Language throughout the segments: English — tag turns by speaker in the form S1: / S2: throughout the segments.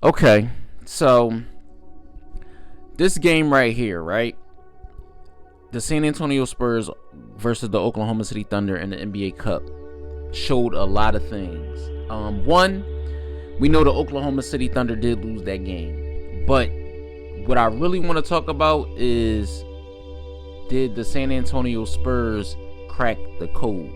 S1: Okay, so this game right here, right? The San Antonio Spurs versus the Oklahoma City Thunder in the NBA Cup showed a lot of things. One, we know the Oklahoma City Thunder did lose that game, but what I really want to talk about is, did the San Antonio Spurs crack the code?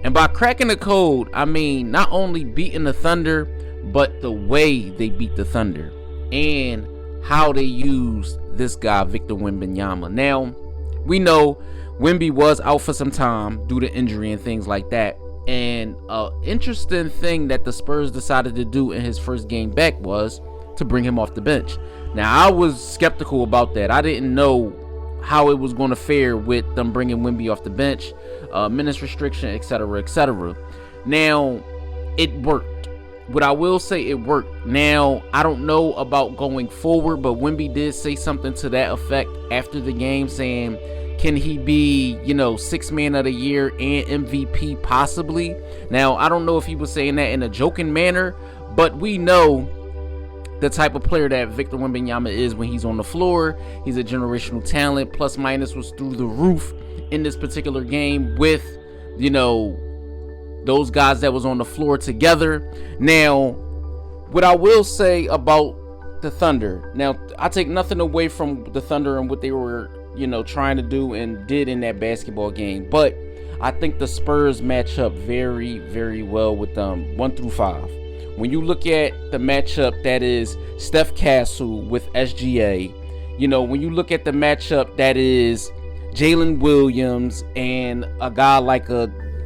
S1: And by cracking the code, I mean not only beating the Thunder, but the way they beat the Thunder and how they used this guy, Victor Wembanyama. Now, we know Wemby was out for some time due to injury and things like that. And an interesting thing that the Spurs decided to do in his first game back was to bring him off the bench. Now, I was skeptical about that. I didn't know how it was going to fare with them bringing Wemby off the bench, minutes restriction, etc., etc. Now, it worked. What I will say, it worked. Now, I don't know about going forward, but Wemby did say something to that effect after the game, saying, can he be, sixth man of the year and MVP possibly? Now, I don't know if he was saying that in a joking manner, but we know the type of player that Victor Wembanyama is when he's on the floor. He's a generational talent. Plus minus was through the roof in this particular game with, those guys that was on the floor together. Now, what I will say about the Thunder, now I take nothing away from the Thunder and what they were, trying to do and did in that basketball game, but I think the Spurs match up very, very well with them 1 through 5. When you look at the matchup that is Steph Castle with SGA, when you look at the matchup that is Jalen Williams and a guy like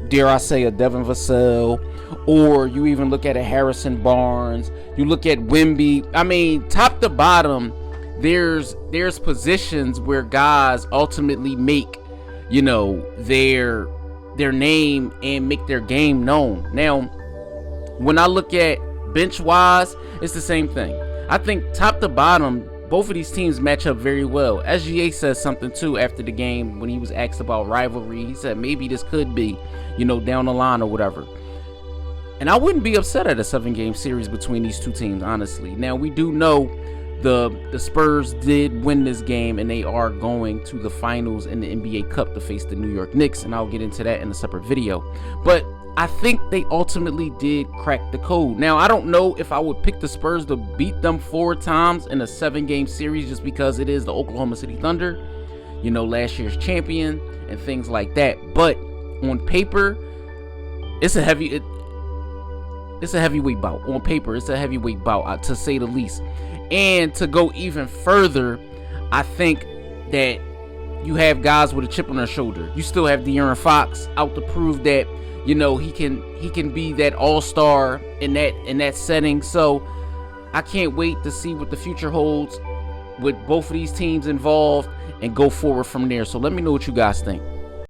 S1: dare I say, a Devin Vassell, or you even look at a Harrison Barnes, you look at Wemby. I mean, top to bottom, there's positions where guys ultimately make, their name and make their game known. Now, when I look at bench wise, it's the same thing. I think top to bottom, both of these teams match up very well. SGA says something too after the game when he was asked about rivalry. He said maybe this could be, down the line or whatever. And I wouldn't be upset at a 7-game series between these two teams, honestly. Now, we do know the Spurs did win this game, and they are going to the finals in the NBA Cup to face the New York Knicks, and I'll get into that in a separate video. But I think they ultimately did crack the code. Now, I don't know if I would pick the Spurs to beat them 4 times in a 7-game series just because it is the Oklahoma City Thunder, last year's champion and things like that. But on paper, it's a heavyweight bout. On paper, it's a heavyweight bout, to say the least. And to go even further, I think that you have guys with a chip on their shoulder. You still have De'Aaron Fox out to prove that, he can be that all-star in that setting. So I can't wait to see what the future holds with both of these teams involved and go forward from there. So let me know what you guys think.